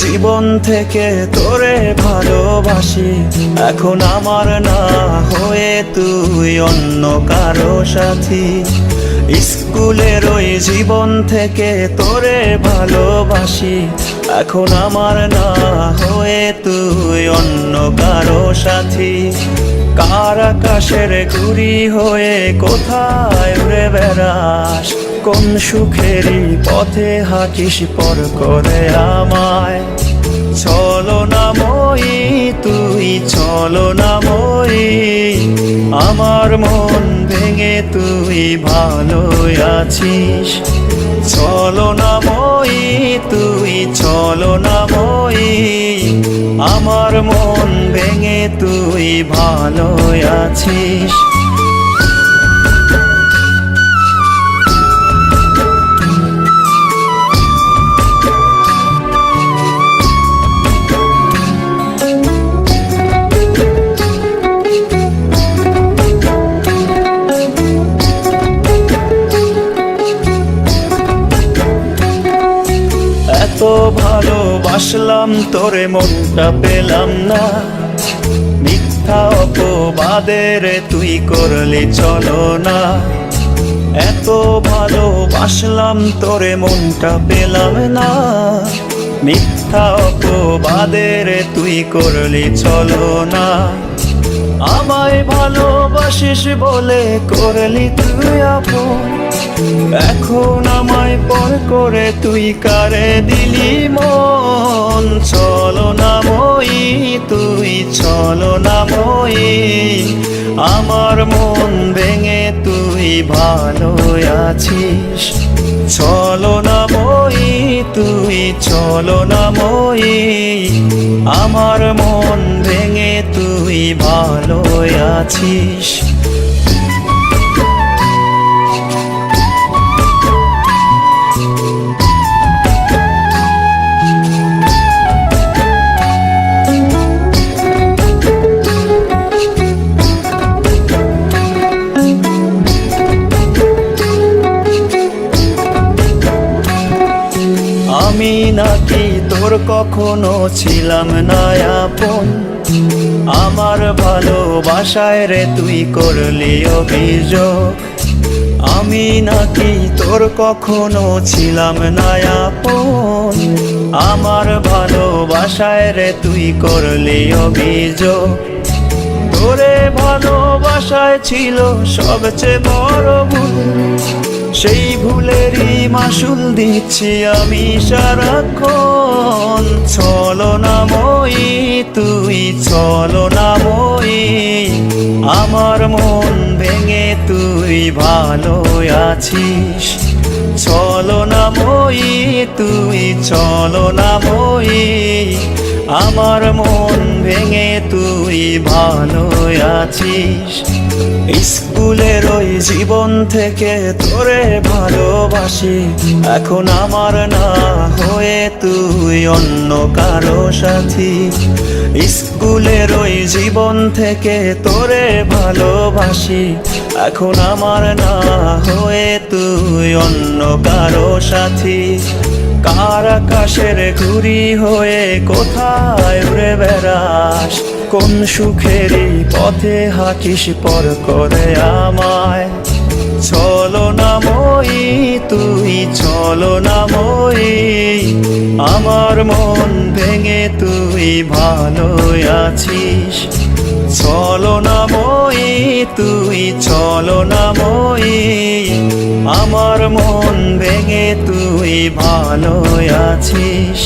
জীবন থেকে তোরে ভালোবাসি, এখন আমার না হয়ে তুই অন্য কারো সাথী। স্কুলের ওই জীবন থেকে তোরে ভালোবাসি, এখন আমার না হয়ে তুই অন্য কারো সাথী। কার আকাশের ঘুড়ি হয়ে কোথায় উড়ে বেড়াস, কোন সুখেরই পথে হাঁটিস পর করে আমায়। ছলনাময়ী তুই ছলনাময়ী, আমার মন ভেঙে তুই ভালো আছিস। ছলনাময়ী তুই ছলনাময়ী, আমার মন ভেঙে তুই ভালো আছিস। এত ভালোবাসলাম তোরে মনটা পেলাম না, মিথ্যা অপবাদের তুই করলি ছলনা। এত ভালোবাসলাম তোরে মনটা পেলাম না, মিথ্যা অপবাদের তুই করলি ছলনা। আমায় ভালোবাসিস বলে করলি তুই আপন, এখন আমায় পর করে তুই কারে দিলি মন। ছলনাময়ী তুই ছলনাময়ী, আমার মন ভেঙে তুই ভালো আছিস। ছলনাময়ী তুই ছলনাময়ী, আমার মন ভেঙে তুই ভালো আছিস। আমি নাকি তোর কখনো ছিলাম না আপন, আমার ভালোবাসায় রে তুই করলি অভিযোগ। আমি নাকি তোর কখনো ছিলাম না আপন, আমার ভালোবাসায় রে তুই করলি অভিযোগ। তোরে ভালোবাসায় ছিল সবচেয়ে বড় ভুল, সেই ভুলেরই মাসুল দিচ্ছি আমি সারাক্ষণ। ছলনাময়ী তুই ছলনাময়ী, আমার মন ভেঙে তুই ভালো আছিস। ছলনাময়ী তুই ছলনাময়ী, আমার মন ভেঙে তুই ভালো আছিস। স্কুলের ওই জীবন থেকে তোরে ভালোবাসি, এখন আমার না হয়ে তুই অন্য কারো সাথী। স্কুলের ওই জীবন থেকে তোরে ভালোবাসি, এখন আমার না হয়ে তুই অন্য কারো সাথী। কার আকাশের ঘুড়ি হয়ে কোথায় উড়ে বেড়াস, কোন সুখেরই পথে হাঁটিস পর করে আমায়। ছলনাময়ী তুই ছলনাময়ী, আমার মন ভেঙে তুই ভালো আছিস। ছলনাময়ী তুই ছলনাময়ী, আমার মন ভেঙে তুই ভালো আছিস।